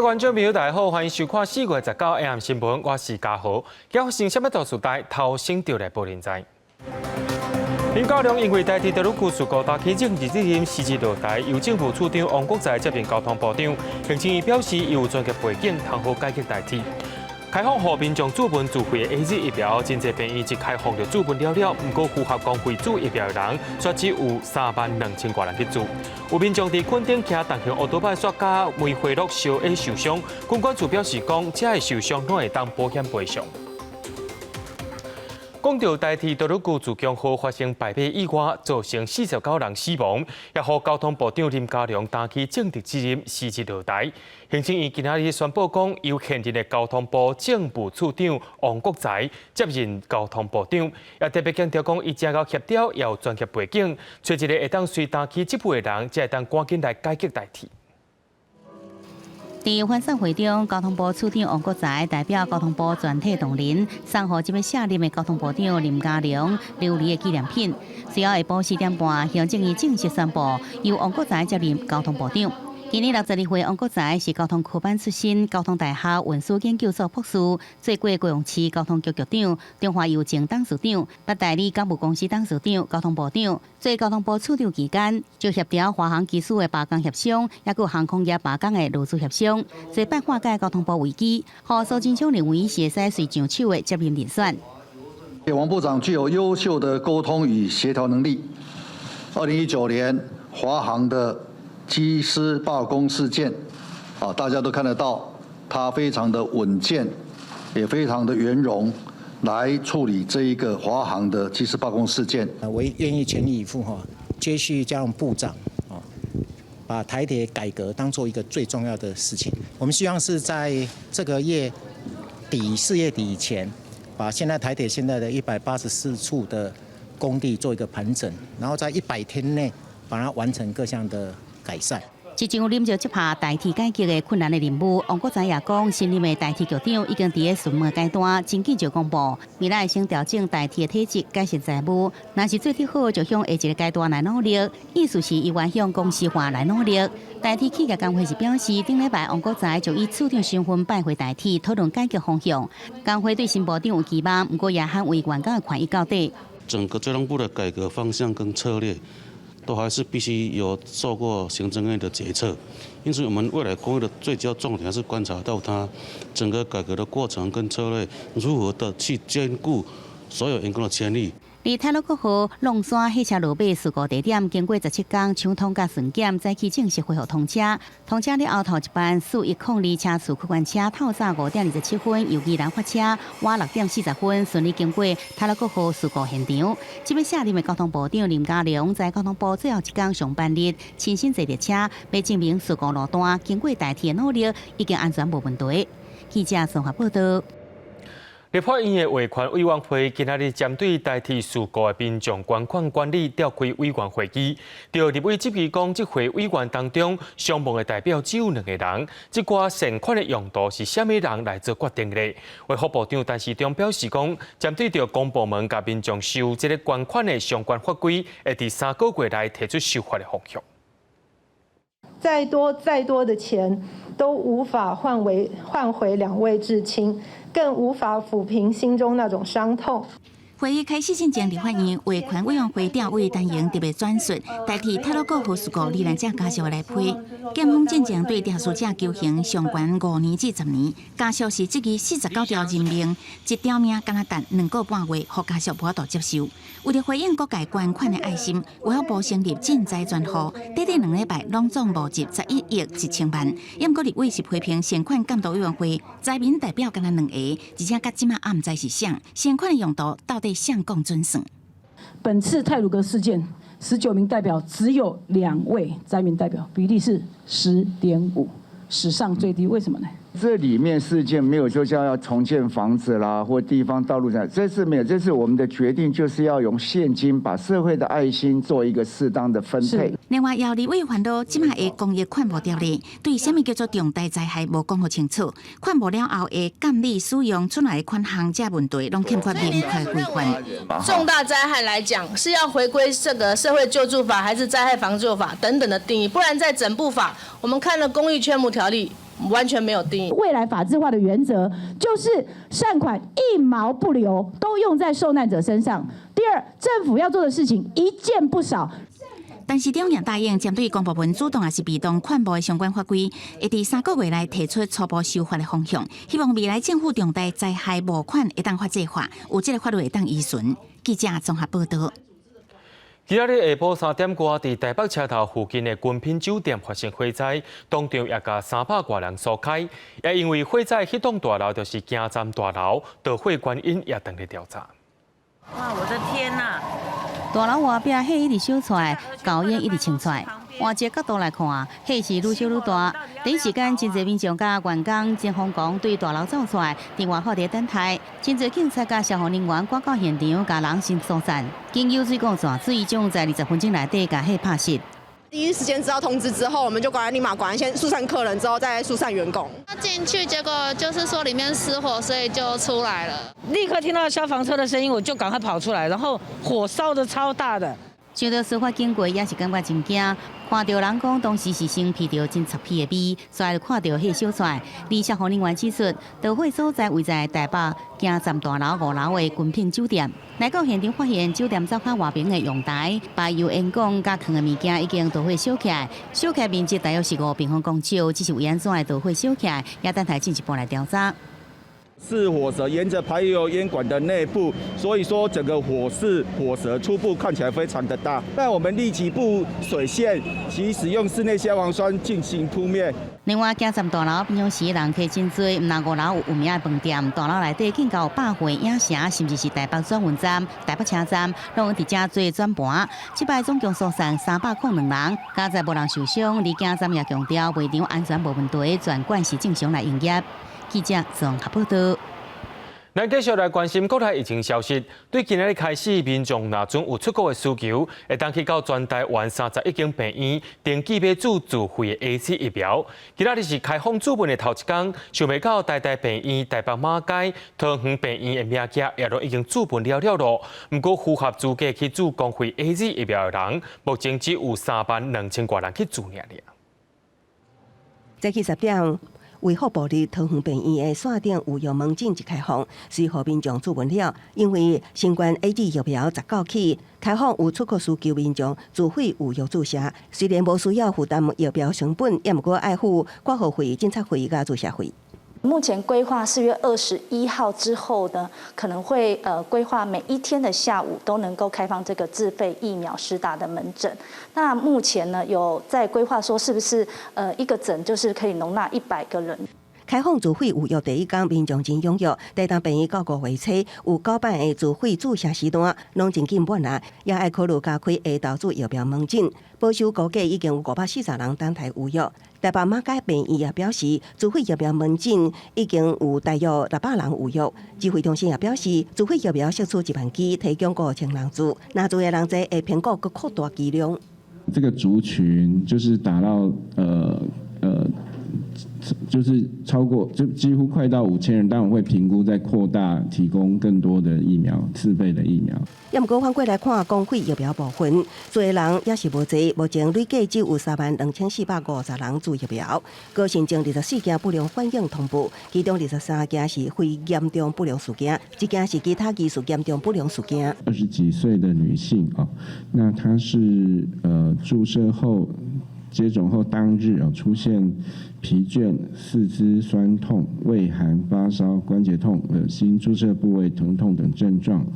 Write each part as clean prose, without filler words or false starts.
观众朋友，大家好，欢迎收看4月19 AM 新闻，我是嘉豪。今日发生什么大事代？头先就来报连载。林佳龙因为代替德鲁库事故打起政治责任，辞职落台，由政府处长王国材接任交通部长。行政院表示，伊有专业背景，通好解决代替。开放和民众主文自费的 AZ 疫苗，真侪病院一开放就主文了了，不过符合公费注疫苗的人，却只有32000多人去注。有民众伫垦丁骑单向奥多拜摔跤，未回落小 A 受伤，军管处表示讲，这个受伤拢会当保险赔偿。讲到代替德鲁古自强号发生败北意外，造成49人死亡，也予交通部长林佳龙担起政治责任，辞职落台。行政院今仔日宣布讲，由现任的交通部政务处长王国材接任交通部长，也特别强调讲，伊正够协调，也有专业背景，找一个会当随担起职务的人，才会当赶紧来解决代替。伫欢送会中，交通部处长王国材代表交通部全体同仁，送予这位卸任的交通部长林佳龙琉璃的纪念品。随后下晡4点半，行政院正式宣布，由王国材接任交通部长。今年62岁，王国材是交通科班出身，交通大学运输研究所博士，做过高雄市交通局局长、中华邮政董事长、北代理港务公司董事长、交通部长。做交通部处长期间，就协调华航机师的罢工协商，也有航空业罢工的劳资协商，做办化解交通部危机。和苏贞昌认为是会使随上手的接任人选。王部长具有优秀的沟通与协调能力。2019年华航的机师罢工事件，大家都看得到，他非常的稳健，也非常的圆融，来处理这一个华航的机师罢工事件。我愿意全力以赴接续嘉荣部长把台铁改革当做一个最重要的事情。我们希望是在这个月底4月底以前，把现在台铁现在的184处的工地做一个盘整，然后在100天内把它完成各项的改善。是上任就接下代替改革的困难的任务。王国材也讲，新任的代替局长已经伫咧询问阶段，真紧就公布，未来先调整代替的体制，改善财务。若是做得好，就向下一个阶段来努力。意思是伊愿向公司化来努力。代替企业工会是表示，顶礼拜王国材就以处长身份拜会代替，讨论改革方向。工会对新部长有期望，不过也捍卫员工的权益到底。整个交通部的改革方向跟策略，都还是必须有受过行政院的决策，因此我们未来工会的最主要重点还是观察到它整个改革的过程跟策略如何的去兼顾所有员工的权利。离泰鲁国号龙山火车落尾事故地点，经过17天抢通甲巡检，早起正式恢复通车。通车了后，头一班4102车次客运车透早5点27分由宜兰发车，晚6点40分顺利经过泰鲁国号事故现场。这位卸任的交通部长林佳龙在交通部最后一天上班日，亲身坐列车，要证明事故路段经过代替的努力，已经安全无问题。记者综合报道。立法院的维权委员会今仔日针对代替事故的民众捐款管理召开委员会议，对立委质疑讲，这回委员当中上榜的代表只有2个人，这寡善款的用途是虾米人来做决定的？卫福部长陈时中表示讲，针对着公部门甲民众收这个捐款的相关法规，会伫3个月内提出修法的方向。再多的钱都无法换回2位至亲，更无法抚平心中那种伤痛。会议开始之前，立法院维权委员会调委单元特别转述，代替泰鲁国号事故罹难者家属来批。检方进前对肇事者求刑上悬5年至10年，家属是质疑49条人命，1条命敢若等2个半月，互家属无法度接受。为了回应各界捐款的爱心，卫福部成立赈灾专户，短短2礼拜拢总募集11亿1千万。也毋过立委是批评善款监督委员会灾民代表敢若2个，而且甲即马也毋知是啥，善款的用途到底向公准算？本次太鲁阁事件，19名代表只有2位灾民代表，比例是10.5，史上最低。为什么呢？这里面事件没有说要重建房子啦，或地方道路上，这次没有，这次我们的决定就是要用现金把社会的爱心做一个适当的分配。另外，由立委烦恼，即卖的公益款无条例，对什么叫做重大灾害无讲好清楚，款无了后的监理使用出来的款项这问题，拢欠缺明确规范。重大灾害来讲，是要回归这个社会救助法，还是灾害防救法等等的定义？不然在整部法，我们看了公益劝募条例。完全没有定义。未来法治化的原则就是善款1毛不留，都用在受难者身上。第二，政府要做的事情一件不少。但是中央答应针对公部门主动还是被动款部的相关法规，会伫3个月内提出初步修法的方向，希望未来政府重大灾害募款会当法制化，有这个法律会当依循。记者综合报道。今仔日下晡3点多，伫台北车头附近的军品酒店发生火灾，当场也甲300多人所开，也因为火灾迄栋大楼就是京站大楼，导火原因也等咧调查。哇，我的天呐！大楼外壁火一直烧出来，高烟一直冲出来。换一个角度来看，火是愈烧愈大。第一时间，真侪民众甲员工真疯狂对大楼走出来，伫外口伫等待。真侪警察甲消防人员赶到现场，甲人先疏散。经有水管线水将在20分钟内底甲火拍熄。第一时间知道通知之后，我们就立马先疏散客人，之后再疏散员工。进去，结果就是说里面失火，所以就出来了。立刻听到消防车的声音，我就赶快跑出来，然后火烧得超大的。想到司法经过，也是感觉真惊。看到人讲当时是身披着真臭屁的味，所以就看到火烧出来。而消防人员指出，导火所在位在台北京站大楼5楼的军品酒店。来到现场发现酒店灶骹外边的阳台，把油烟管甲藏的物件已经导火烧起来。烧起来面积大约是5平方公尺，只是为安怎的导火烧起来，也等待进一步来调查。是火舌沿着排油烟管的内部，所以说整个火舌初步看起来非常的大。但我们立即布水线，其使用室内消防栓进行扑灭。另外，京站大楼平常时人客真多，毋但5楼有名的饭店，大楼内底更有百货、影城，甚至是台北转运站、台北车站，拢伫遮做转盘。这摆总共疏散302人，加在无人受伤。而京站也强调，会场安全无问题，全馆是正常来营业。记者综合报道。咱继续来关心国内疫情消息。对今日开始，民众若准有出国的需求，会当去到全台湾31间病院登记买注自费的 AZ 疫苗。今日是开放注文的头一天，想袂到台大病院、台北马街、桃园病院的名额也都已经注文了咯。不过符合资格去注公费 AZ 疫苗的人，目前只有32000多人去注尔。早起10点。卫福部伫桃园病院的线顶有药门诊一开放，随后民众注文了。因为新冠 AZ 疫苗19起开放有出国需求民众自费有药注射，虽然无需要负担疫苗成本，也毋过爱付挂号费、检测费甲注射费。目前规划4月21号之后呢，可能会规划每一天的下午都能够开放这个自费疫苗施打的门诊。那目前呢有在规划说是不是一个诊就是可以容纳100个人。开放自费有药第一天，民众真踊跃。台大病院到5月初有9班的自费注射时段，拢真紧满啊！也爱考虑加开下投注疫苗门诊，保守估计已经有540人等待预约。台北马街病院也表示，自费疫苗门诊已经有大约600人预约。指挥中心也表示，自费疫苗释出1万剂，提供5000人注，那注的人数会评估扩大剂量。这个族群就是达到就是超过，就几乎快到5000人，当然会评估再扩大提供更多的疫苗，自费的疫苗。也毋过反过来看，公费疫苗部分，做的人也是无济，目前累计只有32450人注疫苗。高新增24件不良反应通报，其中23件是非严重不良事件，1件是其他技术严重不良事件。20几岁的女性啊，那她是注射后。接种后当日出现疲倦、四肢酸痛、畏寒、发烧、关节痛、恶心、注射部位疼痛等症状，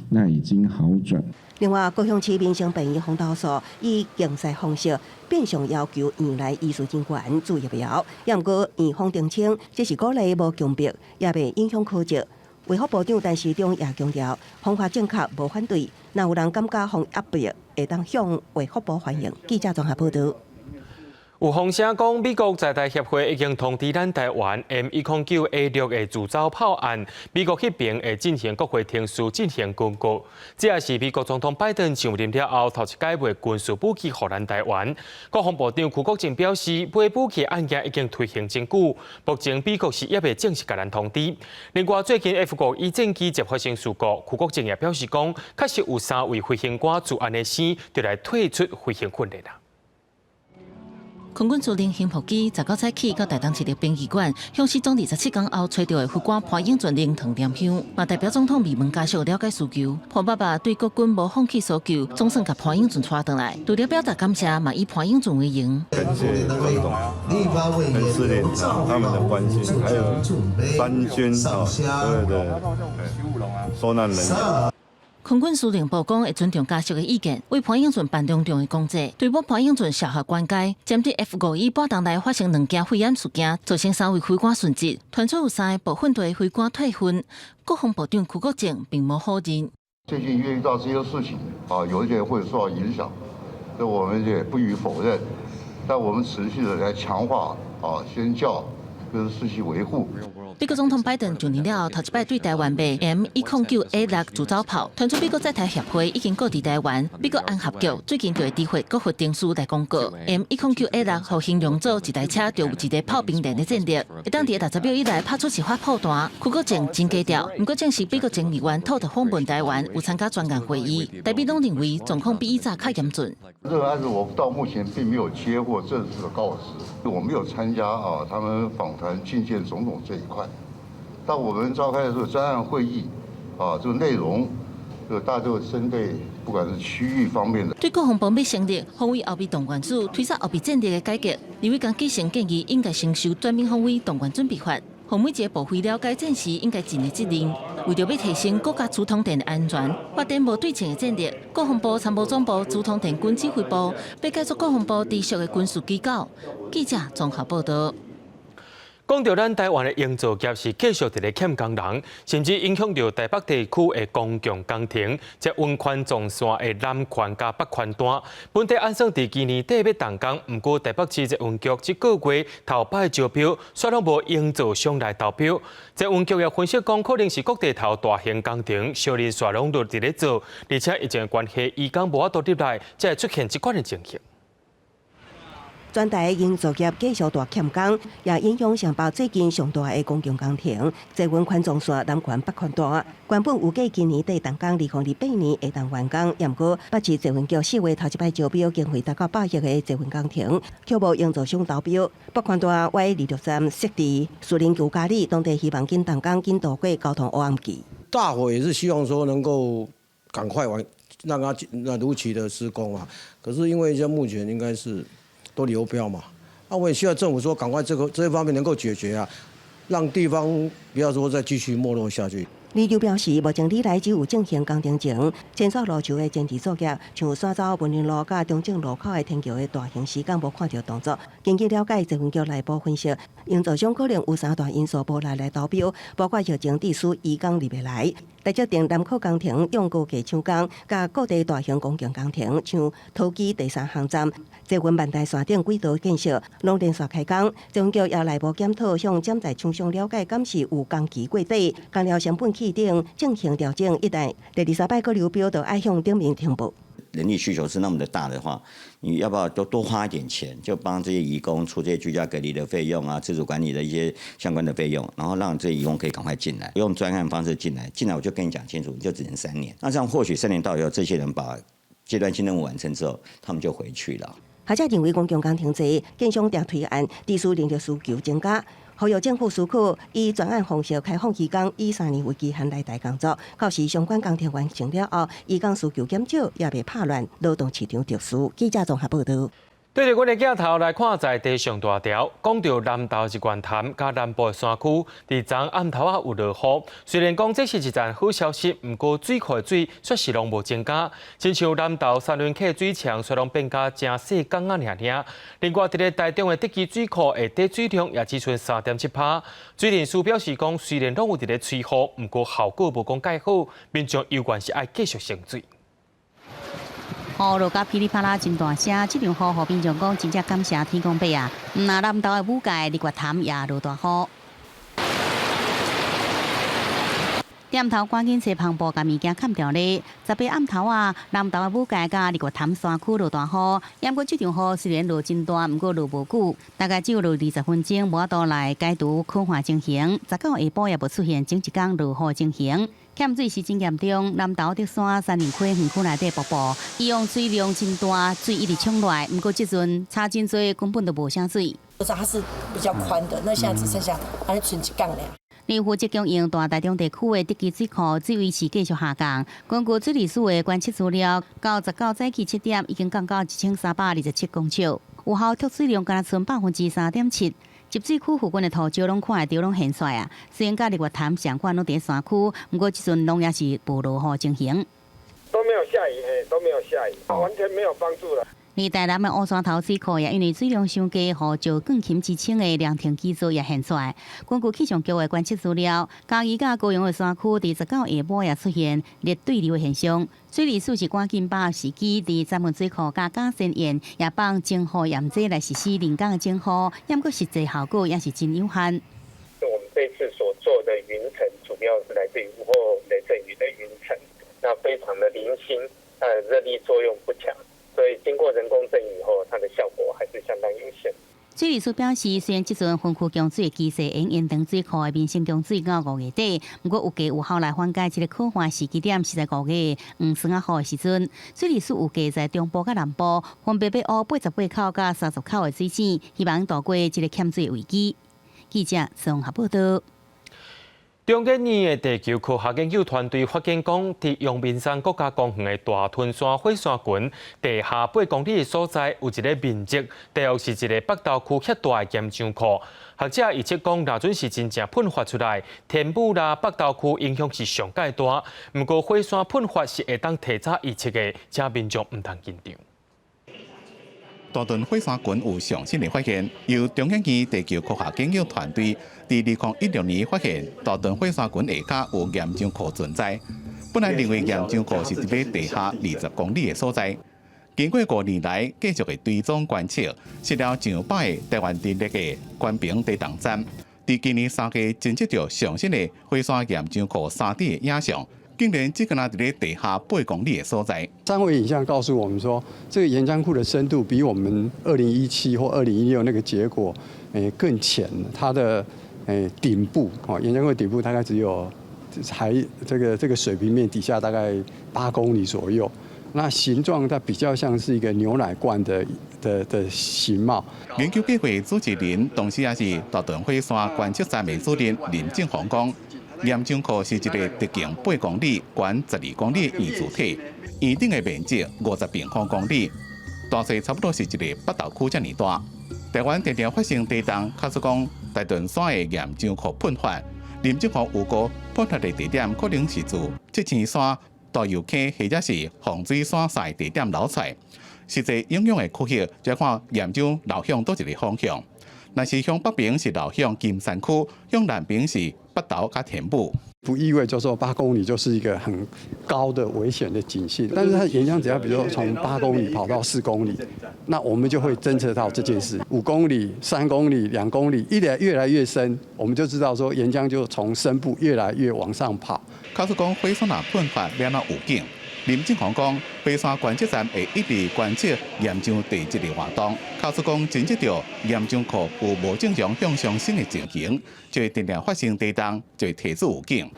那已经好转。另外，高雄市民生病院红豆所以竞赛方式变相要求院内医师人员注疫苗，也毋过院方澄清，这是鼓励无强迫，也袂影响科技。卫福部长陈时中也强调，方法正确，无反对。若有人感觉方压迫，会当向卫福部反映。记者综合报道。有风声讲，美国在台协会已经通知咱台湾 M109A6 的自走炮案，美国迄边会进行国会听书进行公告。这也是美国总统拜登上任了后头一届卖军事武器予咱台湾。国防部长邱国正表示，买武器案件已经推行真久，目前美国是也未正式甲咱通知。另外，最近 F 国伊战机接发生事故，邱国正也表示讲，确实有3位飞行官自安的死，就来退出飞行训练啦。空军司令兴福基19早起到台东市立殡仪馆，向失踪27天后找到的副官潘英俊灵堂点香，嘛代表总统慰问家属了解需求。潘爸爸对国军无放弃诉求，总算把潘英俊带回来。除了表达感谢，嘛以潘英俊为荣。感谢总统跟司令他们的关心，还有三军所有的受难人员。空军司令部讲会尊重家属的意见，为潘英俊办隆重的公祭，对我潘英俊小学关怀。针对 F51报道内发生2件肺癌事件，造成3位飞官殉职，传出有3个部分队飞官退婚。国防部长邱国正并无否认。最近遇到这些事情有一些会受到影响，这我们也不予否认。但我们持续的来强化宣教跟士气维护。美国总统拜登就任了后，头一摆对台湾卖 M109A6 自走炮，传出美国在台协会已经告伫台湾。美国安合局最近就会知会国会定书来公告 M109A6 互形容做一台车就有一个炮兵连的战力，会当伫60秒以内拍出一发炮弹。邱国正真低调，不过正是美国前议员透特访问台湾，有参加专案会议，台美拢认为状况比以早较严峻。这个案子我到目前并没有接获正式的告知，我没有参加他们访谈觐见总统这一块。但我们召开的这个专案会议这个内容，大家都针对不管是区域方面的。对国防部要成立防卫后备动员组，推出后备战力的改革，李伟刚继承建议，应该先修专门防卫动员准备法，让每一个部会了解战时应该尽的责任。为着要提升国家主通电的安全，发展无对称的战力，国防部参谋总部主通电军指挥部要改组国防部直属的军事机构。记者综合报道。讲到咱台湾的营造业是继续伫咧欠工人，甚至影响到台北地区的公共工程，即温泉纵线的南环加北环段。本地按算伫今年底要动工，不过台北市捷运局即个月头摆招标，却拢无营造商来投标。捷运局也分析讲，可能是各地头大型工程小日线拢都伫咧做，而且疫情的关系，移工无法度入来，才会出现即款的情形。全台营造业继续大欠工，也影响上报最近上大的公共工程，即温泉纵线南环北环段，原本有计今年底动工，2028年会当完工，不过北市捷运局4月头一摆招标经费达到100亿的捷运工程，却无营造商投标。北环段歪26站设置树林旧家里，当地希望紧动工，紧度过交通黑暗期。大伙也是希望说能够赶快让它如期的施工啊，可是因为现在目前应该是都流标嘛，我也希望政府说赶快这一方面能够解决啊，让地方不要说再继续没落下去。李就表示，目前历来只有正行工程前，前线路桥的前置作业，像山走文林路甲中正路口的天桥的大型时间无看到动作。根据了解，捷运局内部分析，营造商可能有3大因素无来投标，包括疫情地区移工入不来，大决定南口工程用高价抢工，甲各地大型公共工程，像桃机第3航站、捷运万代线顶轨道建设，拢连续开工。捷运局也内部检讨，向潜在厂商了解，敢是有工期过底，工料成本起定进行调整，一旦第23摆个流标，就爱向顶面停步。人力需求是那么的大的话，你要不要多花一点钱，就帮这些移工出这些居家隔离的费用啊、自主管理的一些相关的费用，然后让这些移工可以赶快进来，用专案方式进来我就跟你讲清楚，你就只能3年。那这样或许3年到以后，这些人把阶段性任务完成之后，他们就回去了。学者认为公共工程济，建商定推案，地区人力需求增加。呼吁政府许可以专案方式开放移工，以3年为期限来台工作。到时相关工程完成了后，移工需求减少，也袂拍乱劳动市场着需。记者综合报道。对着阮的镜头来看，在地上大条，讲到南投日月潭甲南部的山区，伫昨暗头有落雨。虽然讲这是一件好消息，不过水库的水却是拢无增加。亲像南投三轮溪水墙却拢变甲真细港啊尔。另外，伫咧台中的德基水库的底水量也只剩3.7%。水利署表示讲，虽然拢有伫咧吹雨，不过效果无讲介好，民众有关是爱继续省水。雨落甲噼里啪啦真大声，这场雨，民众讲真正感谢天公伯啊！那南投的武界日月潭也落大雨。点头赶紧找篷布，甲物件砍掉咧。18暗头啊，南投的武界甲日月潭山区落大雨。不过这场雨虽然落真大，不过落无久，大概只有落20分钟，无法度来解除困化情形。19下晡也无出现整一天落雨情形。欠水时真严重，南投德山三林溪园区内底瀑布，伊用水量真大，水一直冲落来，不过这阵差真多，根本就无啥水。它是比较宽的，那现在只剩下还是存一杠了。离湖即供应大台中地区的德基水库水位是继续下降。根据水利署的观测资料，到19早起7点已经降到1327公尺，有效脱水量敢剩3.7%。集水区附近的土石拢看会到拢现出啊，虽然甲日月潭相关拢伫山区，不过这阵拢也是无落雨情形。都没有下雨，都没有下雨，完全没有帮助了。而台南的乌山头水库也因为水量上低，互石灌琴之称的凉亭基座也现出来。根据气象局的观测资料，嘉义甲高雄的山区伫19下晡也出现热对流的现象。水利署是赶紧把握时机，伫闸门水库甲嘉仙苑也放净化验剂来实施人工的净化，不过实际效果也是真有限。我们这次所做的云层，主要是来自于午后雷阵雨的云层，那非常的零星，它的热力作用不强。所以经过人工阵雨后，它的效果还是相当有限。水利署表示，虽然这阵分区供水的机势因延长水库的民生供水到5月底，不过有计有效来缓解这个可患时机点是在5月黄霜啊雨的时阵。水利署有计在中部甲南部分别要挖88口甲30口的水井，希望度过这个欠水危机。记者综合报道。中建院的地球科学研究团队发现讲，伫阳明山国家公园的大屯山火山群地下8公里的所在，有一个面积大约是一个北投区遐大的盐浆库。学者预测讲，若准是真正喷发出来，天母啦北投区影响是上界大。不过火山喷发是会当提早预测的，请民众唔通紧张。大屯火山群有上新的发现，由中研院地球科学研究团队伫2016年发现大屯火山群下骹有盐浆库存在。本来认为盐浆库是伫咧地下20公里的所在，经过5年来继续的追踪观测，实了上百个台湾电力的关屏地动站，伫今年3月侦测到上新的火山盐浆库3D的影像。竟然只敢在地下8公里的所在。三维影像告诉我们说，这个岩浆库的深度比我们2017或2016那个结果，更浅。它的顶部，岩浆库顶部大概只有这个水平面底下大概8公里左右。那形状它比较像是一个牛奶罐的形貌。研究计划主持人，同时也是大屯火山观测站的主任林正宏讲。盐浆库是一个直径8公里、宽12公里的圆柱体，圆顶的面积50平方公里，大小差不多是一个北投区这么大。台湾常常发生地震，假使讲大屯山的盐浆库喷发，林正宏预估喷发的地点可能是自积青山、大油坑或者是洪水山赛地点流出来。实际影响的区域，就看盐浆流向倒一个方向。若是向北边是流向金山区，向南边是北投甲田埔。不意味就说8公里就是一个很高的危险的警讯，但是它岩浆只要比如说从8公里跑到4公里，那我们就会侦测到这件事。5公里、3公里、2公里，越来越深，我们就知道说岩浆就从深部越来越往上跑。假使讲火山若喷发，了有警。林正宏讲，火山观测站会一直观测盐浆地质的活动。假使讲侦测到盐浆库有无正常向上升的情形，就会定定发生地动，就会提出预警。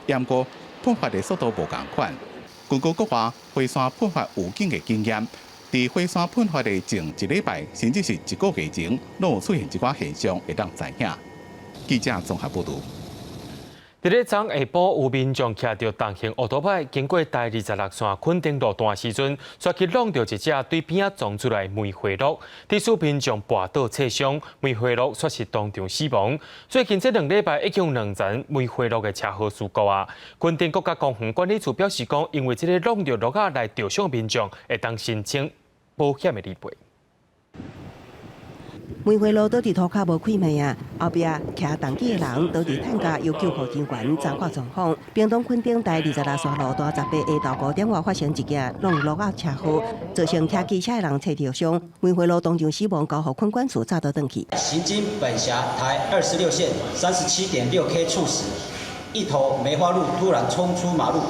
不过喷发的速度无同款。根据国外火山喷发预警的经验，在火山喷发的前1礼拜，甚至是1个月前，都有出现一寡现象会当知影。记者综合报道。伫咧昨下晡，有民众骑着重型奥多摆经过台26线垦丁路段时阵，却去弄到一只对边仔撞出来梅花鹿，致使民众跋倒侧伤，梅花鹿却是当场死亡。最近这2礼拜已经有2件梅花鹿的车祸事故啊！垦丁国家公园管理处表示讲，因为这个弄到鹿仔来钓伤民众，会当申请保险的理赔。梅花鹿倒伫涂骹无开门啊，后壁徛重机的人倒伫探家要救护人员查看状况。屏东垦丁台26线路段18下昼5点外发生一件弄鹿仔车祸，造成骑机车的人切着伤，梅花鹿当场死亡，交予垦管处查到登去。行经本辖台26线37.6K 处时，一头梅花鹿突然冲出马路，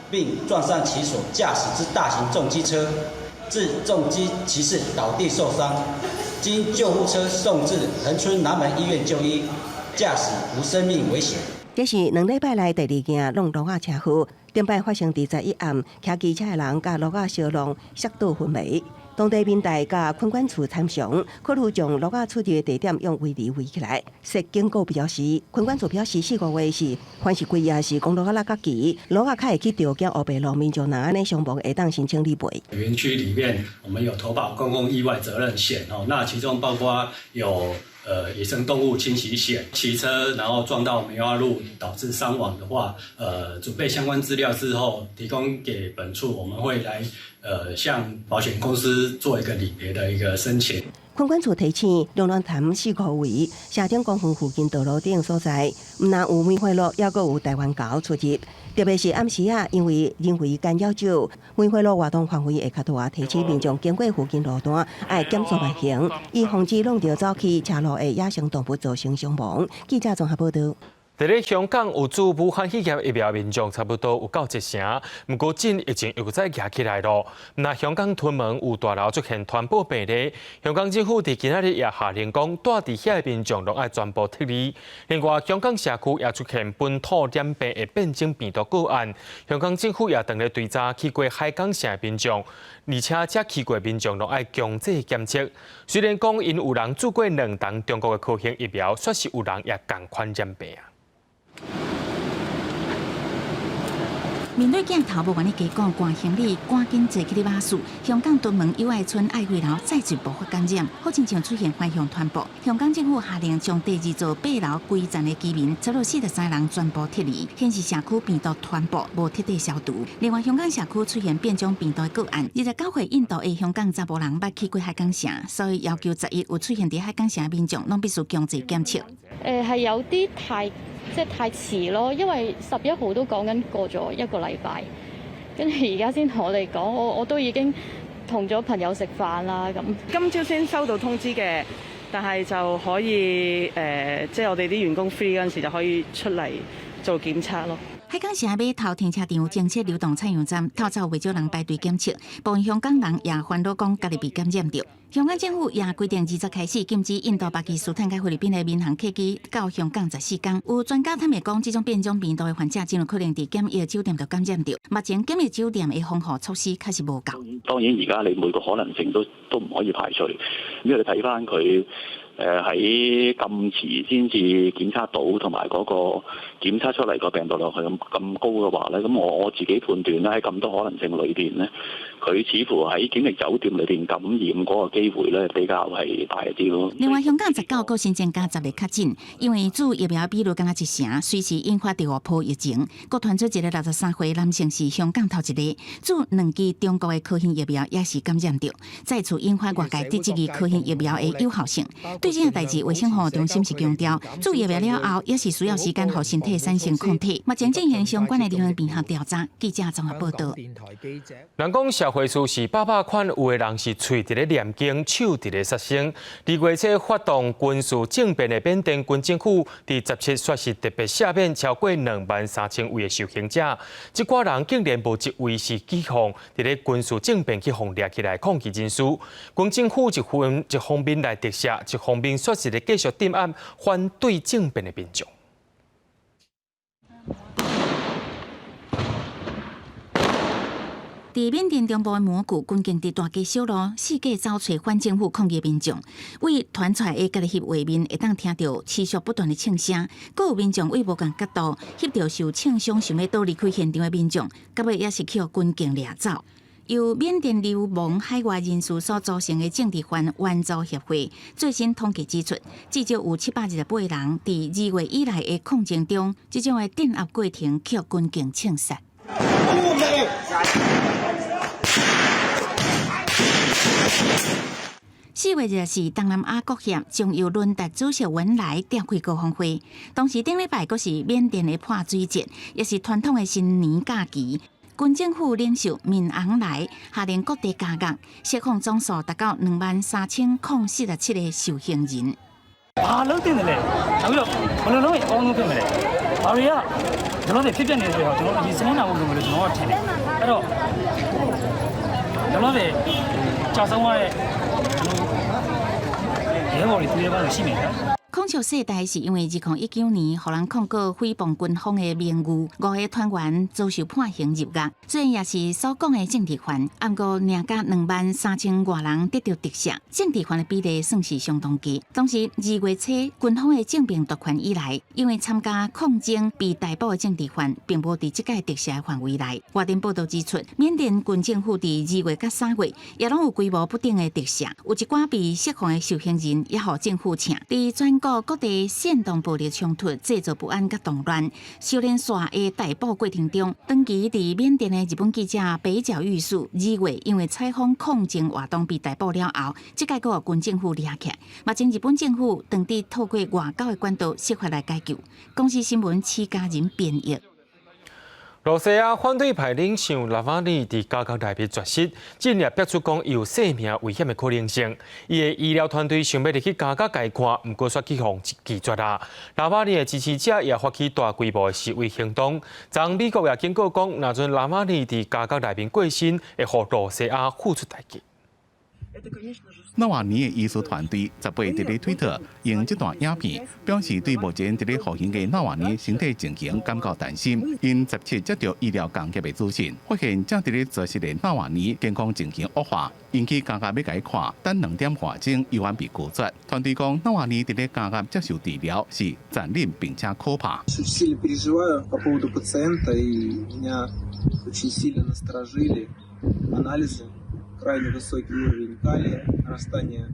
并撞上其所驾驶之大型重机车，致重机骑士倒地受伤。经救护车送至恒春南门医院就医，驾驶无生命危险。这是2礼拜来第2件弄路仔车祸，顶摆发生伫11暗，骑机车的人甲路仔相撞，摔倒昏迷。当地民代甲困管处参详，考虑将路仔出入的地点用围篱围起来。设警告表示，困管处表示4、5月是凡是规夜是公路仔假期，路仔较会去条件黑白路，民众若安尼相逢，会当申请理赔。园区里面，我们有投保公共意外责任险哦，那其中包括有野生动物侵袭险，骑车然后撞到梅花鹿导致伤亡的话，准备相关资料之后提供给本处，我们会来向保险公司做一个理赔的一个申请。困管处提醒，龙乱潭4、5位社顶公园附近道路等所在，唔但有梅花鹿，也阁有台湾猴出入。特别是暗时啊，因为人为干扰少，梅花鹿活动范围会较大，提醒民众经过附近路段，爱减速慢行，以防止弄到走去车路的野生动物造成伤亡。记者综合报道。伫咧香港有注武汉肺炎疫苗民众差不多有到1成，不过真疫情又再压起来咯。那香港屯门有大楼出现传播病例，香港政府伫今仔日也下令讲，住伫遐的民众拢爱全部隔离。另外，香港社区也出现本土染病的变种病毒个案，香港政府也当咧追查去过海港城的民众，而且这去过民众拢爱强制检测。虽然讲因有人做过2档中国的科兴疫苗，确实有人也共款染病啊。面对镜头，无愿意加讲关行李，赶紧坐去巴士。香港屯门友爱村爱惠楼再次爆发感染，好亲像出现反向传播。香港政府下令将第2座8楼规站的居民，差不多43人全部撤离，显示社区病毒传播无彻底消毒。另外，香港社区出现变种病毒的个案，29岁印度的香港查甫人捌去过海港城，所以要求11有出現喺海港城嘅民眾，攏必須強制檢測。係有啲太遲咯，因為11號都講緊過咗1個禮拜，跟住而家先同我哋講，我都已經同咗朋友食飯啦咁。今朝先收到通知嘅，但係就可以即係我哋啲員工 free 嗰陣時就可以出嚟做檢測咯。海港城碼頭停車場偵測流動採樣站，透早未少人排隊檢測，部分香港人也煩惱講家己被感染到。香港政府也規定20日開始禁止印度、巴基斯坦、菲律賓的民航客機到香港14天。有專家探討講，這種變種病毒的患者真有可能喺檢疫酒店就感染到。目前檢疫酒店的防護措施確實無夠。當然而家你每個可能性都唔可以排除，因為你睇翻佢。喺咁遲先至檢測到，同埋嗰個檢測出嚟個病毒量係咁高嘅話咧，咁我自己判斷咧，喺咁多可能性裏邊咧，佢似乎喺檢疫酒店裏邊感染嗰個機會咧比較係大一啲咯。另外，香港19個新增加10個確診，因為注疫苗比率剛剛1成，隨時引發第2波疫情。國傳出一個63歲男性是香港頭一個，注2劑中國的科興疫苗也是感染到，再次引發外界對這個科興疫苗的有效性。對這個代志，衛生防護中心是強調，注疫苗了後，也是需要時間讓身體產生抗體。目前進行相關的流行病學調查。記者綜合報道。人講社會事是百款，有的人是嘴佇咧念經，手佇咧殺生。2月初發動軍事政變的緬甸軍政府，佇17說是特別赦免超過23000位的受刑者。這掛人竟然無一位是起放，佇咧軍事政變去互掠起來抗議人士。軍政府一方面來特赦，一方面說是咧繼續點案反對政變的民眾。在緬甸中部的蒙古，軍警佇大街小路四界找找反政府抗議民眾，為傳出來的家己翕畫面，會當聽到持續不斷的慶聲。閣有民眾為無共角度翕到受慶傷想要倒離開現場的民眾，到尾也是去軍警掠走。由緬甸流亡海外人士所組成的政治犯援助協會最新統計指出，至少有728人在2月以來的抗爭中，這種的鎮壓過程被軍警槍殺。4月日是東南亞國協將由倫達主席文萊召開高峰會，同時頂禮拜閣是緬甸的潑水節，也是傳統的新年假期。軍政府領袖敏昂萊下令各地加壓，釋放總數達到23047個受刑人。抗讲笑世代是因为2019年，互人控告诽谤军方的名誉，5个团员遭受判刑入狱。虽然也是所讲的政治犯，不过仍甲23000多人得到特赦，政治犯的比例算是相当低。当时2月初，军方的政变夺权以来，因为参加抗争被逮捕的政治犯，并无伫这届特赦范围内。外电报道指出，缅甸军政府伫2月甲3月也拢有规模不定的特赦，有一寡被释放的受刑人也互政府请。伫全国各地煽动暴力冲突、制造不安甲动乱、修炼线的逮捕过程中，长期伫缅甸的日本记者北角玉树2月因为采访抗争活动被逮捕了后，这届个军政府抓起来，目前日本政府当地透过外交的管道设法来解救。公司新闻4家人编译。罗西亚反对派领袖纳瓦尼伫加工内被绝食，近日逼出讲有性命危险的可能性。伊的医疗团队想要入去加甲解看，不过却去互拒绝啦。纳瓦尼的支持者也发起大规模的示威行动，将美国也警告讲，若阵纳瓦尼伫加工内面过身，会互罗西亚付出代价。纳瓦尼的医师团队18日伫推特用这段影片，表示对目前伫咧服刑的纳瓦尼身体情形感到担心。因17接到医疗间谍的资讯，发现正伫咧绝食的纳瓦尼健康情形恶化，引起加要解看，等2点半钟又完被拒绝。团队讲，纳瓦尼伫咧加接受治疗是残忍并且可怕。крайне высокий уровень калия, нарастание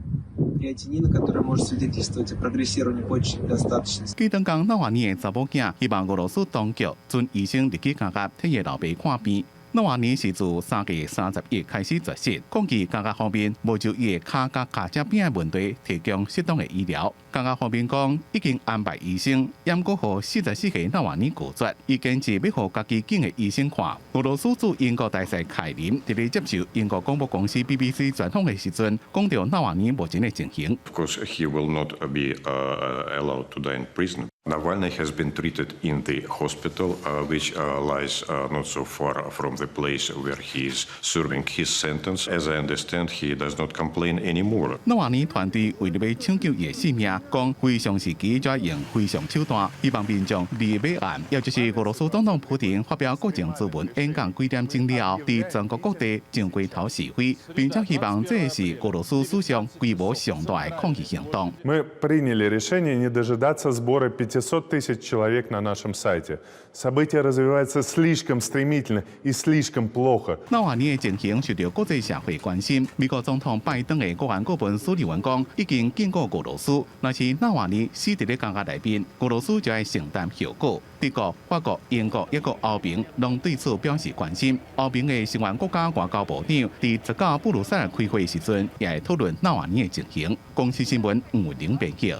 креатинина, который может свидетельствовать о прогрессировании почечной недостаточности. 记当讲，纳瓦尼的查某囝希望俄罗斯当局准医生入去加替伊老爸看病。纳瓦尼是自3月30日开始绝食，抗议加方面无就伊的脚甲脚趾边的问题提供适当的医疗。加方面讲已经安排医生，验过后44岁纳瓦尼拒绝，伊坚持要互家己请的医生看。俄羅斯驻英國大使凱林伫咧接受英國廣播公司 BBC 專訪的時陣，講到納瓦尼目前的情形。Of course, he will not be allowed to die in prison. Navalny has been treated in the hospital, which lies not so far from the place where he is serving his sentence. As I understand, he does not complain anymore. 納瓦尼團隊為了要搶救伊的性命，講非常時期才用非常手段，希望民眾離尾案。也就是俄羅斯總統普丁發表國情咨文演講幾點鐘了後，在全國各地上街頭示威，並且希望這是俄羅斯史上規模上大的抗議行動。Мы приняли решение не дожидаться сбора 500 тысяч человек на нашем сайте. События развиваются слишком стремительно и слишком плохо. 納瓦尼的情形受到國際社會關心。美國總統拜登的國安顧問蘇利文講，已經警告俄羅斯，若是納瓦尼死在咧加內邊，俄羅斯就要承擔後果。德國、法國、英國一個歐盟攏對此表示關心。歐盟的成員國家外交部長在19布魯塞爾開會時陣，也會討論納瓦尼的情形。公司新聞吳文玲編輯。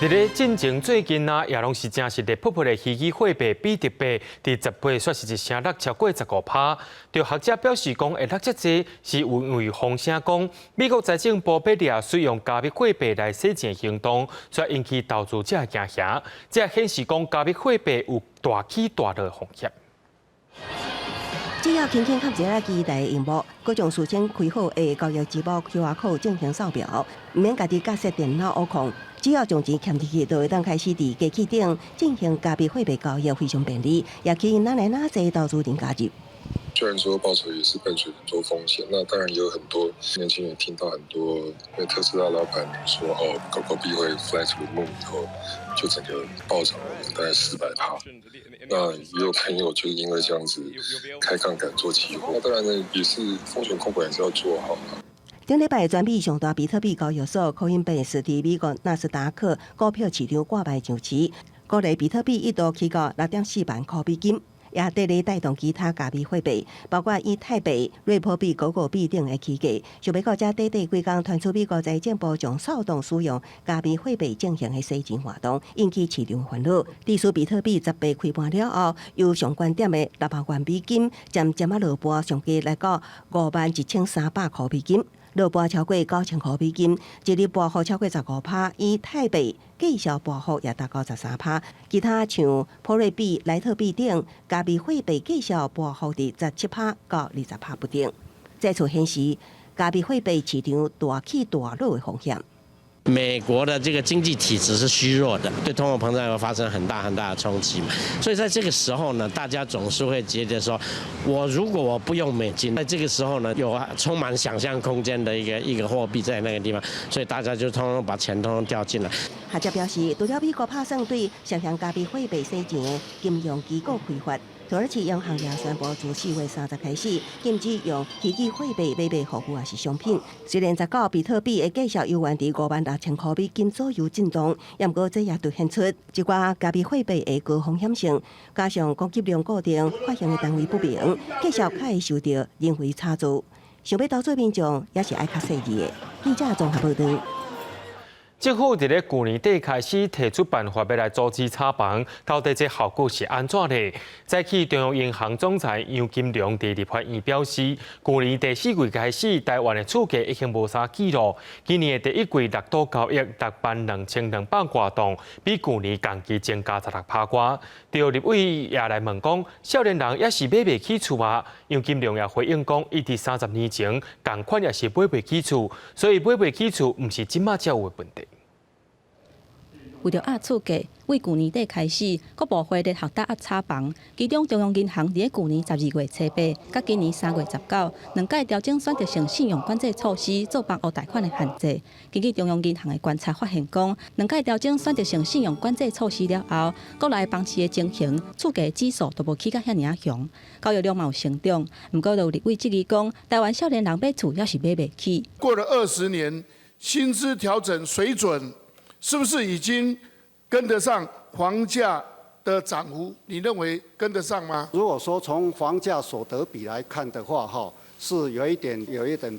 伫咧进前最近啊，也拢是正是热扑扑的虚拟货币比特币，伫10月却是一成落超过15%。对学者表示讲，会落这济是因为风声讲美国财政部必须使用加密货币来洗钱行动，才引起投资者惊吓。这显示讲加密货币有大起大落风险。只要轻轻合一个机台荧幕，各种事先开好的交易支付 QR code 进行扫描，唔免家己架设电脑挖矿。只要将钱嵌进去，就会当开始伫机器顶进行加密货币交易，非常便利，也吸引哪来哪侪投资人加入。虽然说报酬也是伴随很多风险，那当然也有很多年轻人听到很多特斯拉老板说狗狗币会 flash remove 以后，就整个暴涨了大概400%。那也有朋友就是因为这样子开杠杆做期货，那当然呢也是风险控管也是要做好嘛。顶礼拜全美上大比特币交易所 Coinbase 伫美国纳斯达克股票市场挂牌上市，各类比特币一度起到6.4万块美金，也得咧带动其他加密货币，包括以太币、瑞波币、狗狗币等的起价。想要到这短几工传出美国财政部将扫动使用加密货币进行的洗钱活动，引起市场烦恼。第数比特币18开盘了后，由上关点的6万元美金，渐渐落盘上价来到51300块美金。落盘超过9000块美金，一日盘幅超过15%，以太币计价盘幅也达到13%，其他像普瑞币、莱特币等加密货币计价盘幅伫17%到20%不等。这次显示，加币货币市场大起大落的风险。美国的这个经济体制是虚弱的，对通货膨胀会发生很大的冲击嘛。所以在这个时候呢，大家总是会觉得说，如果我不用美金，在这个时候呢，有充满想象空间的一个货币在那个地方，所以大家就通通把钱通通调进来。学者表示，除了美国拍算对涉嫌加币货币洗钱的金融机构开发。土耳其央行也宣布，自4月30开始禁止用虚拟货币买卖服务也是商品。虽然19比特币会继续游玩伫56000块美金左右震动，不过这也凸显出一寡加密货币的高风险性，加上供给量固定、发行的单位不明，继续可会受到人为炒作。想要投资民众也是爱较细腻的。记者综合报道。政府伫咧去年底开始提出办法，要来阻止炒房，到底这效果是安怎呢？早起中央银行总裁杨金龙伫立法院表示，去年第4季开始，台湾的厝价已经无啥记录。今年的第1季6都交易6万2200多栋，比去年同期增加16%多。对立委也来问讲，少年人也是买袂起厝啊？杨金龙也回应讲，伊伫30年前同款也是买袂起厝，所以买袂起厝毋是即马才有的问题。为着压厝价，为去年底开始，各部会列学搭压炒房。其中，中央银行伫去年12月初8，甲今年3月19，两届调整选择性信用管制措施做房屋贷款的限制。根据中央银行的观察发现，讲两届调整选择性信用管制措施了后，国内房市的情形，厝价指数都无起甲遐尔啊强，交易量嘛有成长。不过，有立委质疑讲，台湾少年人买厝也是买袂起。过了20年，薪资调整水准。是不是已经跟得上房价的涨幅？你认为跟得上吗？如果说从房价所得比来看的话，是有一点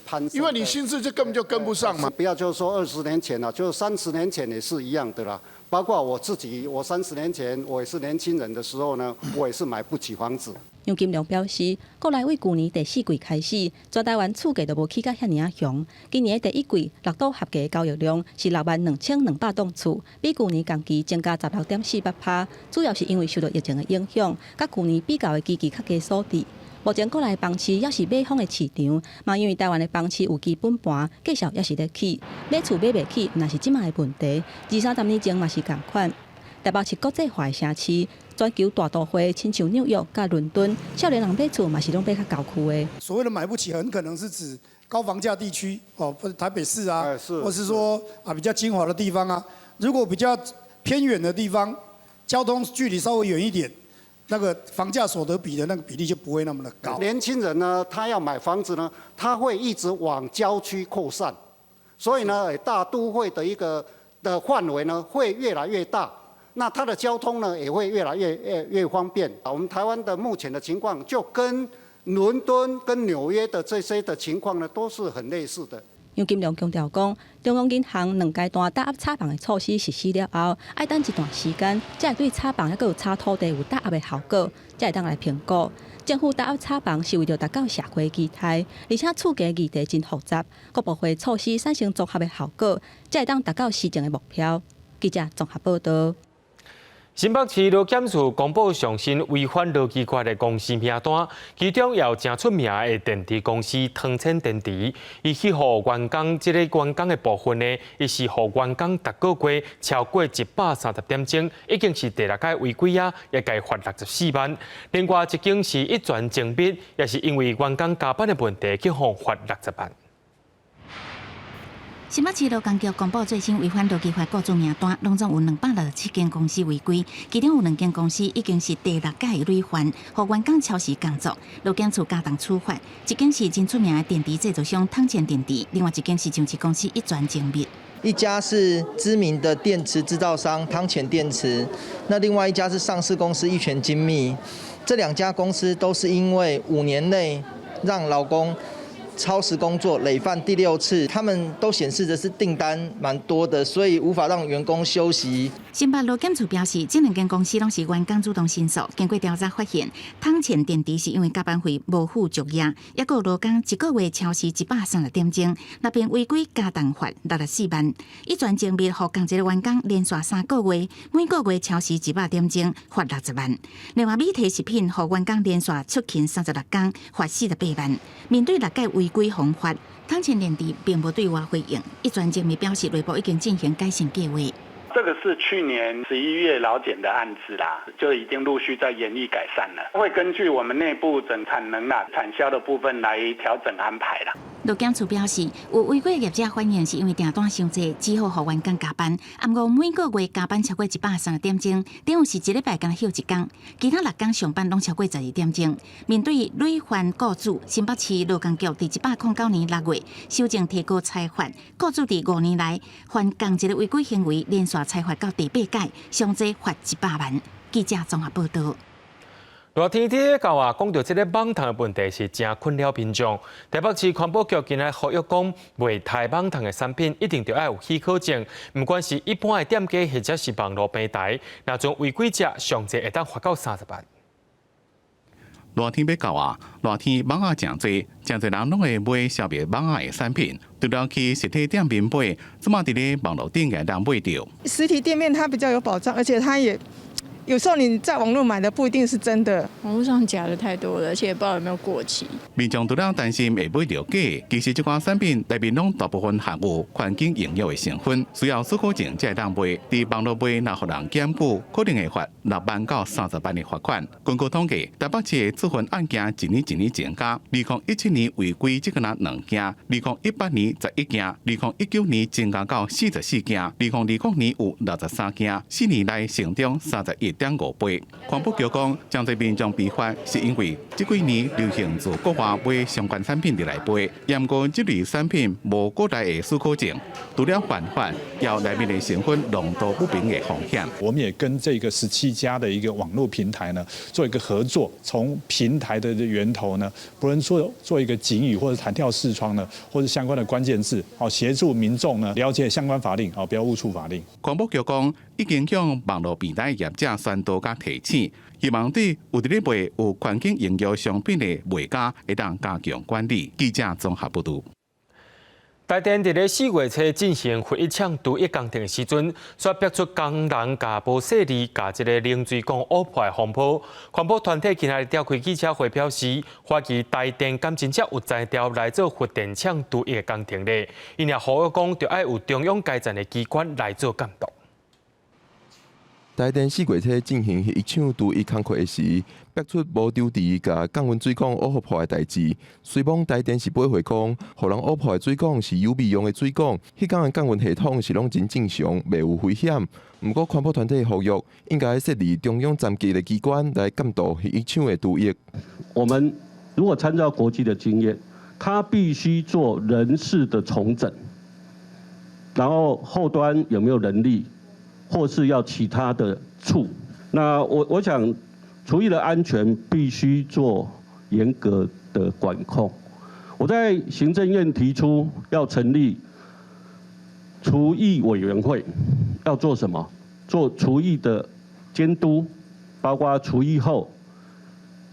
攀升。因为你薪资就根本就跟不上嘛。不要就是说20年前了，就30年前也是一样的啦。包括我自己，我30年前我也是年轻人的时候呢，我也是买不起房子。杨金龙表示，国内为去年第4季开始，全台湾厝价都无起甲遐尔啊强。今年的第1季6都合计交易量是62200栋厝，比去年同期增加16.48%，主要是因为受到疫情的影响，甲去年比较的基期较低所致。目前国内房市也是买方的市场，嘛因为台湾的房市有基本盘，继续也是在起，买厝买袂起，那是即卖的问题。20-30年前嘛是同款。台北是国际化的城市，全球大都会，亲像纽约、甲伦敦，少年人买厝嘛是拢买较郊区的。所谓的买不起，很可能是指高房价地区哦，或者台北市啊，或是说比较精华的地方啊。如果比较偏远的地方，交通距离稍微远一点，那个房价所得比的那个比例就不会那么的高。年轻人呢，他要买房子呢，他会一直往郊区扩散，所以呢，大都会的一个的范围呢会越来越大。那它的交通呢也会越来越方便。我们台湾的目前的情况，就跟伦敦、跟纽约的这些的情况呢，都是很类似的。杨金龙强调讲，中央银行2阶段打压炒房的措施实施了后，要等一段时间，才会对炒房还有炒土地有打压的效果，才会当来评估。政府打压炒房是为了达到社会期待，而且厝价议题真复杂，各部会措施产生综合的效果，才会当达到施政的目标。记者综合报道。新北市劳检处公布上新违反劳基法的公司名单，其中也有真出名的电池公司汤浅电池，伊去互员工这个员工的部分呢，伊是互员工逐个月超过130点钟，已经是第6届违规啊，也该罚64万。另外一间是一转精密，也是因为员工加班的问题，去互罚60万。新北市劳工局公布最新违反劳基法雇主名单，拢总有267间公司违规，其中有2间公司已经是第6届累犯，互员工超时工作，劳检处加重处罚。一间是真出名的电池制造商汤浅电池，另外一间是上市公司一转精密。一家是知名的电池制造商汤浅电池，那另外一家是上市公司玉泉精密。这2家公司都是因为5年内让劳工超时工作累犯第6次，他们都显示的是订单蛮多的，所以无法让员工休息。新北劳检处表示，这2间公司拢是员工主动申诉，经过调查发现，汤浅电池是因为加班费无付足业，也有劳工一个月超时130点钟，那边违规加重罚64万。一转精密互同一个员工连续3个月，每个月超时100点钟，罚60万。另外，美体食品互员工连续出勤36天，罚48万。面对6届违规罚，汤前连地并无对外回应，一专精密表示内部已经进行改善计划。这个是去年11月劳检的案子啦，就已经陆续在研议改善了，会根据我们内部整产能啦、产销的部分来调整安排啦。陆检处表示，有违规业者反映是因为订单伤济，只好予员工加班。不过每个月加班超过130点钟，等于是一礼拜敢休一天，其他6天上班拢超过12点钟。面对累犯雇主，新北市劳工局伫109年6月修正提高裁罚，雇主伫5年内犯同一个违规行为，连续裁罚到第8届，上济罚100万。记者综合报道。热天天到啊，讲到这个网糖的问题是真困扰民众。台北市环保局今日呼吁讲，卖太网糖的产品一定要有许可证，不管是一般的店家或者是网络平台，那种违规者上济会当罚到30万。热天要到啊，热天网啊真多，真侪人拢会买消灭网啊的产品，除了去实体店面买，怎么伫咧网络店也当买到？实体店面它比较有保障，而且它也。有时候你在网络买的不一定是真的，网络上假的太多了，而且也不知道有没有过期。民众除了担心会买到假，其实这款产品内面拢大部分含有环境营养的成分，需要许可证才会当卖。伫网络买若互人检举，可能会罚6万到30万的罚款。根据统计，台北市的处分案件一年一年增加。2017年违规这个人2件，2018年11件，2019年增加到44件，2020年有63件，4年内成长31.5倍。环保局讲，将在民众被罚，是因为这几年流行自国外买相关产品的来买，严格这类产品无国内的许可证，除了犯法，要内面的成分浓度不明的风险。我们也跟这个17家的一个网络平台呢做一个合作，从平台的源头呢，不论做一个警语或者弹跳视窗呢，或者相关的关键字，协助民众呢了解相关法令，不要误触法令。环保局讲，已经向网络平台业者宣导甲提醒，希望对有伫咧卖有环境营养商品的卖家，会当加强管理。记者综合报道。台电伫咧4月初进行回一枪毒液工程的时阵，却逼出工人甲无细力甲一个冷水管误破的风波。环保团体今日召开记者会表示，怀疑台电敢真正有才调来做发电厂毒液工程咧，因也呼吁讲，着爱有中央阶层的机关来做监督。台电4月初进行一抢毒液工课时，逼出无丢伫甲降温水管误破的代志。虽讲台电是不会讲，互人误破的水管是有备用的水管，迄间的降温系统是拢真正常，袂有危险。不过环保团体呼吁，应该设立中央层级的机关来监督一抢的毒液。我们如果参照国际的经验，它必须做人事的重整，然后后端有没有人力？或是要其他的处，那我想，厨艺的安全必须做严格的管控。我在行政院提出要成立厨艺委员会，要做什么？做厨艺的监督，包括厨艺后，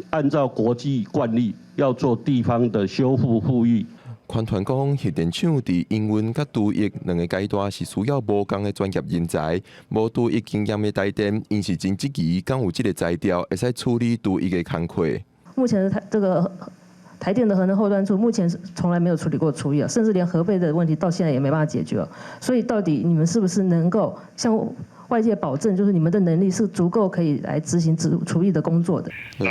按照国际惯例要做地方的修复复育。环团讲，核电厂伫营运甲毒液2个阶段是需要无共的专业人才，无毒液经验的台电，因是真积极，敢有这个材料会使处理毒液的工课。目前这个台电的核能后端处，目前从来没有处理过厨艺，甚至连核备的问题到现在也没办法解决。所以到底你们是不是能够向外界保证，就是你们的能力是足够可以来执行厨艺的工作的？那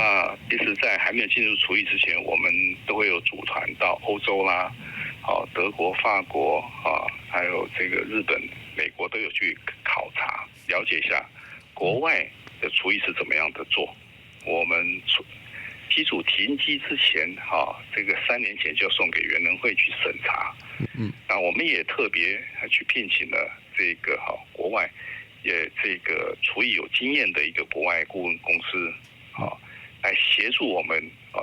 其实，在还没有进入厨艺之前，我们都会有组团到欧洲啦，德国、法国还有这个日本、美国都有去考察，了解一下国外的厨艺是怎么样的做。我们机组停机之前，这个3年前就送给原能会去审查。那我们也特别去聘请了这个国外也这个厨艺有经验的一个国外顾问公司，来协助我们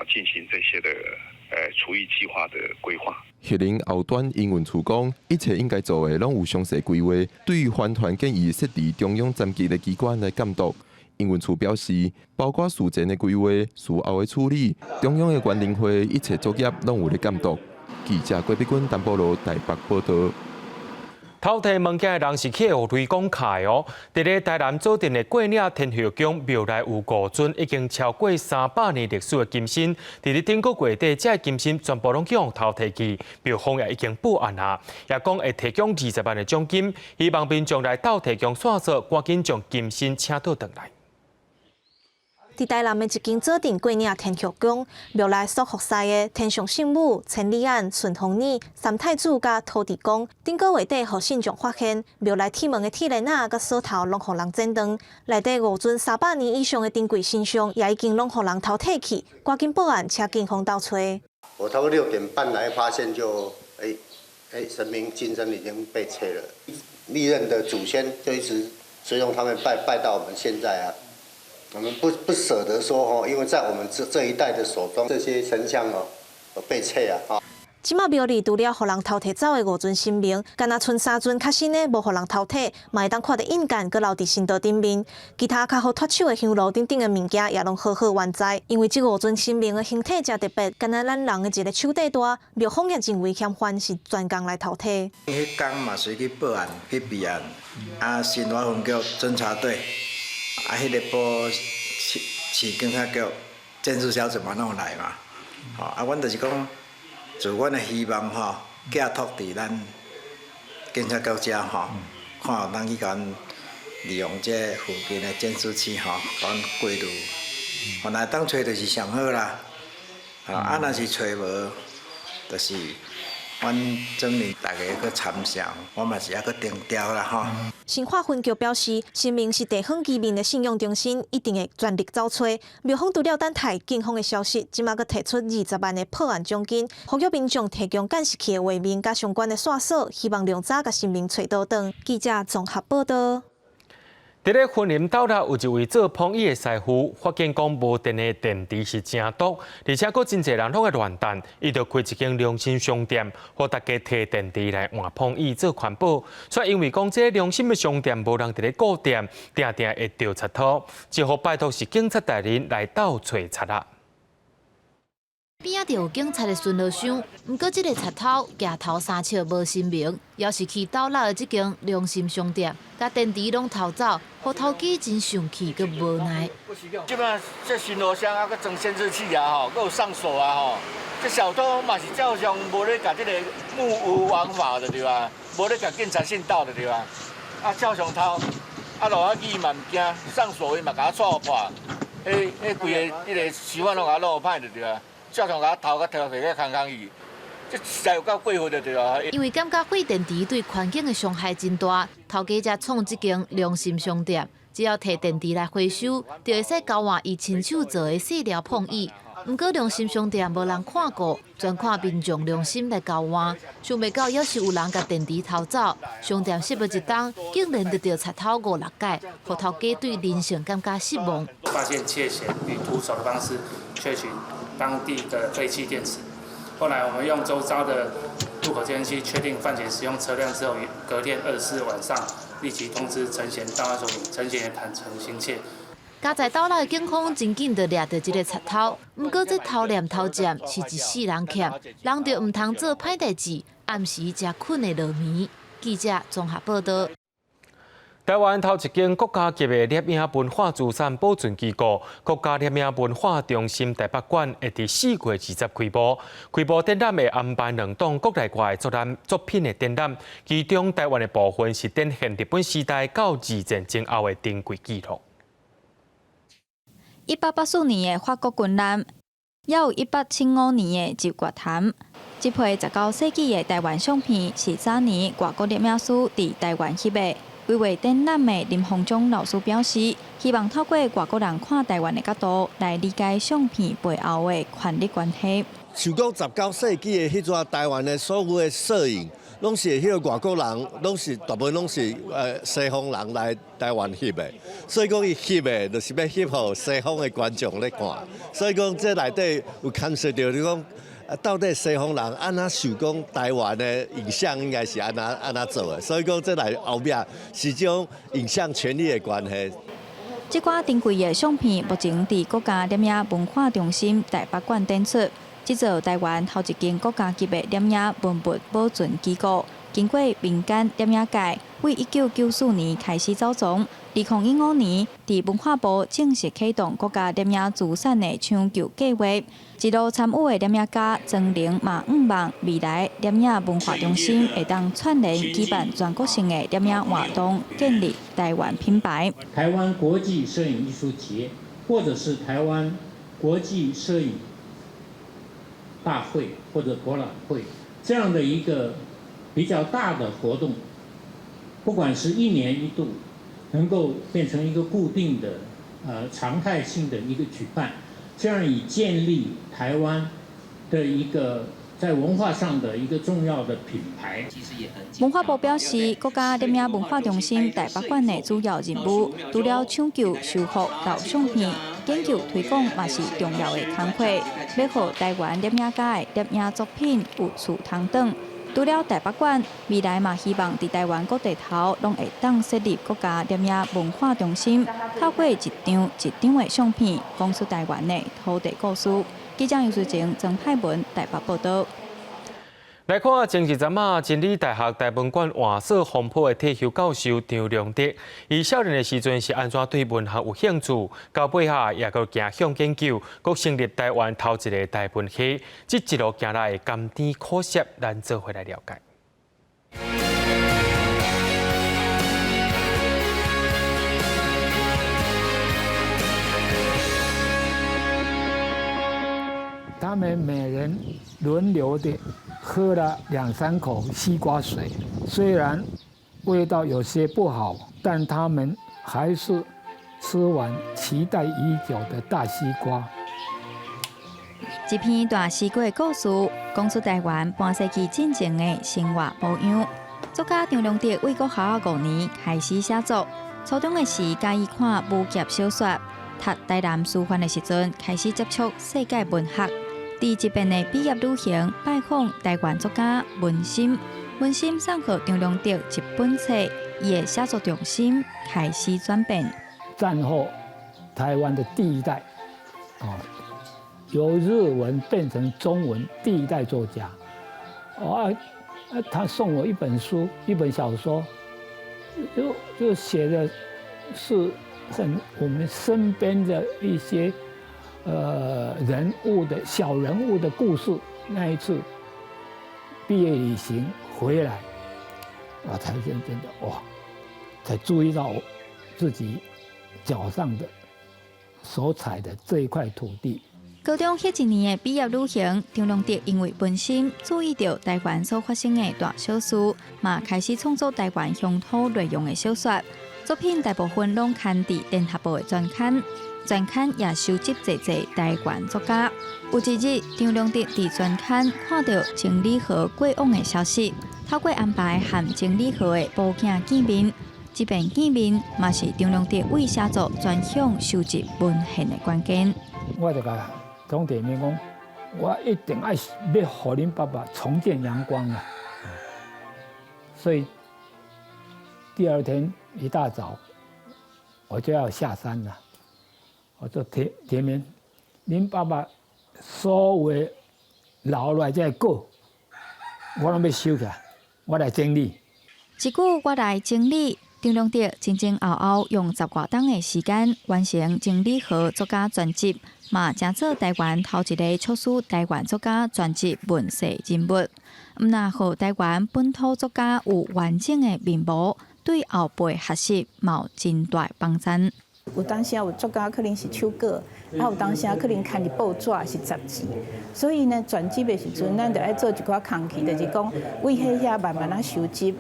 进行这些的厨艺计划的规划。核能后端营运处讲，一切应该做的拢有详细规划。对于环团建议设立中央层级的机关来监督。营运处表示，包括事前的规划、事后的处理，中央的原能会一切作业拢有咧监督。记者郭碧君、陈柏罗台北报道。偷摕物件的人是去互雷公卡的哦。伫咧台南组镇的过岭天后宫庙内有5尊已经超过300年历史的金身，伫咧顶个月底，这金身全部拢去互偷摕去，庙方也已经报案啊，也讲会提供20万的奖金，希望民众来斗提供线索，赶紧将金身请倒转来。 伫台南的一间做镇过岭天后宫庙内所服侍的天上圣母、千里眼、顺风耳、三太子甲土地公，顶个月底，互信众发现庙内铁门的铁链仔甲锁头拢互人剪断，内底5尊300年以上的珍贵神像也已经拢互人偷摕去，赶紧报案，请警方调查。我差不多6点半来发现就，神明金身已经被拆了，历任的祖先就一直随从他们拜到我们现在啊。 我们不舍得说哦，因为在我们这一代的手中，这些神像哦被拆啊！即马庙里除了互人偷摕走的5尊神明，敢若剩3尊较新的无互人偷摕，嘛会当看到印鑑搁留伫神道顶面。其他较好脱手的香炉等等的物件也拢好好完在，因为这5尊神明的形体真特别，敢若咱人的一个手底大，庙方也认为嫌犯是专工来偷摕。迄天嘛是去报案去备案，新华分局侦查队。 迄个报市警察局建筑小组嘛拢来嘛，阮就是讲，就阮的希望寄托伫咱警察局遮看有当去甲阮利用这附近的建筑区甲阮过滤，若当找就是上好啦，若是找无，就是。 阮证明大家去参详，我嘛是还去定调啦新化分局表示，神明是地方居民的信用中心，一定会全力找找。庙方除了等待警方的消息，即马阁提出20万的破案奖金，呼吁民众提供监视器的画面甲相关的线索，希望量早甲神明找倒转。记者综合报道。 伫咧婚林斗内有一位做碰椅的师傅，发现讲无电的电池是正毒，而且佫真侪人拢会乱弹，伊就开一间良心商店，互大家摕电池来换碰椅做环保。所以因为讲这良心的商店无人伫咧顾店，定定会掉贼偷，只好拜托是警察大人来斗找贼仔。 边仔就有警察的巡逻箱，不过这个贼头举头三笑无神明，要是去斗内的这间良心商店，甲电池拢偷走，互头家真生气，佮无奈。即摆这巡逻箱啊，佮装监视器啊，佮有上锁啊，这小偷嘛是照常无咧甲这个目无王法的对吧？无咧甲警察信道的对吧？照常偷，落啊去嘛唔惊，上锁伊嘛甲我破，规个迄个习惯拢甲我落歹的对吧？ 照常甲头甲跳起个空空去，这实在有够过分的对啊！因为感觉废电池对环境的伤害真大，头家才创这间良心商店，只要摕电池来回收，就会使交换伊亲手做的细料碰椅。不过良心商店无人看过，全看民众良心来交换。想袂到要是有人甲电池偷走，商店失不一当，竟然得到贼偷5、6届，互头家对人性感觉失望。发现窃嫌与徒手的方式窃取 当地的废弃电池，后来我们用周遭的路口监视器确定犯嫌使用车辆之后，隔天24日晚上立即通知陈贤到案说明，陈贤也坦诚心切。家在岛内的警方真紧就抓到一个贼头，不过这偷念偷占是一世人欠，人就唔通做歹代志，暗时才困会落眠。记者综合报道。 台湾头一间国家级的摄影文化资产保存机构——国家摄影文化中心台北馆，会伫4月20开幕。开幕展览会安排2档国内外作品的展览，其中台湾的部分是展现日本时代到二战前后的珍贵记录。1884年的法国军舰，也有1875年的日月潭。这批19世纪的台湾相片是早年外国摄影师伫台湾翕的。 规划展览的林鸿忠老师表示，希望透过外国人看台湾的角度来理解相片背后的权力关系。像讲19世纪的迄阵台湾的所有的摄影，拢是迄个外国人，大部分拢是西方人来台湾翕的，所以讲伊翕的，就是要翕互西方的观众咧看。所以讲这内底有牵涉到你讲。 到底西方人安怎想讲台湾的影像应该是安怎做的？所以讲这来后面是种影像权利的关系。这款珍贵的相片目前伫国家摄影文化中心台北馆展出。这座台湾头一间国家级的摄影文物保存机构，经过民间点影界为1994年开始走踪，2015年伫文化部正式启动国家点影资产的抢救计划，一路参与的点影家庄玲嘛希望未来点影文化中心会当串联举办全国性的点影活动，建立台湾品牌。台湾国际摄影艺术节，或者是台湾国际摄影大会或者博览会这样的一个比较大的活动，不管是1年1度，能够变成一个固定的常态性的一个举办，这样以建立台湾的一个在文化上的一个重要的品牌。文化部表示，国家点影文化中心台北馆的主要任务，除了抢救、修复到相片、研究推广，也是重要的工作。要让台湾点影家的点影作品有处通转。除了台北馆，未来嘛希望在台湾各地头拢会当设立国家点影文化中心，透过一张一张的相片，讲出台湾的土地故事。记者杨淑晴、曾派文台北报道。来看前一阵啊，真理大学台文馆换设风波的退休教授张良德，伊少年的时阵是安怎对文学有兴趣，到尾下也个行向研究，佮成立台湾头一个台文系，这一路行来的甘甜苦涩，咱做回来了解。他们每人轮流的喝了2、3口西瓜水，虽然味道有些不好，但他们还是吃完期待已久的大西瓜。一篇大西瓜的故事，讲出台湾半世纪进前的生活模样。作家张良德为国校5年开始写作，初中的时介意看武侠小说，读台南师范的时阵开始接触世界文学。第一遍的毕业旅行，拜访台湾作家文心。文心送给张良德一本册，伊的写作重心开始转变。战后台湾的第一代，由日文变成中文第一代作家。他送我一本书，一本小说，就写的是我们身边的一些。小人物的故事。那一次毕业旅行回来，我才真的才注意到自己脚上的所踩的这一块土地。高中迄一年的毕业旅行，张良德因为本身注意到台湾所发生的大小事，嘛开始创作台湾乡土内容的小说，作品大部分拢刊伫联合报的专刊。专刊也收集侪台湾作家。有一日，张良德伫专刊看到情理河过往的消息，透过安排和情理河的报件见面。这边见面，嘛是张良德为写作专项收集文献的关键。我就甲总店面讲，我一定要互恁爸爸重见阳光啊！所以第2天一大早，我就要下山了。我做田面，恁爸爸所有留落来这果，我拢要收起来，我来整理。一句我来整理，张良德前前后后用10多档的时间完成情理河作家专辑，嘛成做台湾头一个出书台湾作家专辑问世人物。毋但互台湾本土作家有完整的面貌，对后辈学习嘛有真大帮助。有当时有作家可能是手稿，有当时可能看的报纸是杂志，所以呢，专辑的时阵，咱就爱做一寡工具，就是讲为遐慢慢啊收集，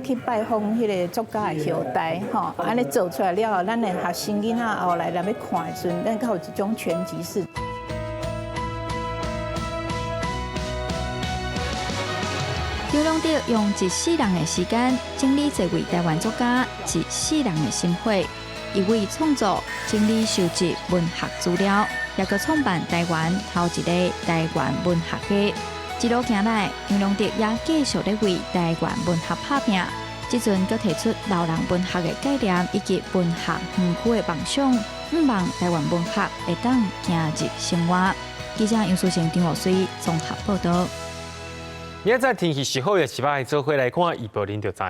去拜访迄个作家的后代，安尼做出来了后，咱的学生囡仔后来要看的时阵，咱有一种全集式。张良德用1世人的时间整理这位台湾作家1世人的心血。一为创作、整理、收集文学资料，也佮创办台湾头一个台湾文学家。一路行来，张良德也继续咧为台湾文学打拼。即阵佮提出老人文学的概念以及文学远古的梦想，希望台湾文学会当行入生活。记者杨淑成、张若水综合报道。明仔天气是好嘅，是歹做伙来看预报，您就知。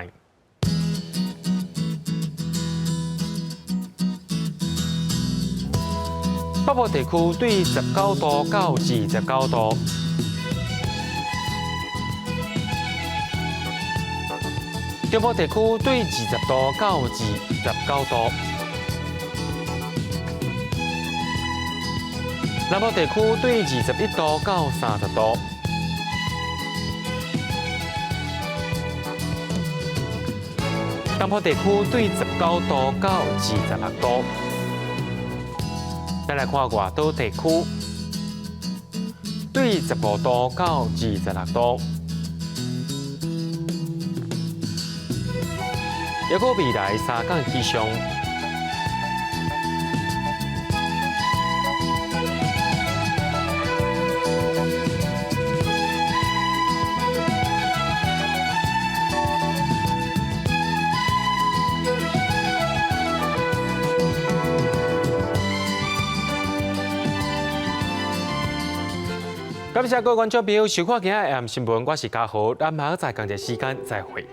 北部地区对19度到29度，中部地区对20度到29度，南部地区对21度到30度，东部地区对19度到26度。再来看外岛地区，对15度到26度。还有未来3天气象。感谢各位观众朋友收看今日 AM 新闻，我是嘉豪，咱下再同一时间再会。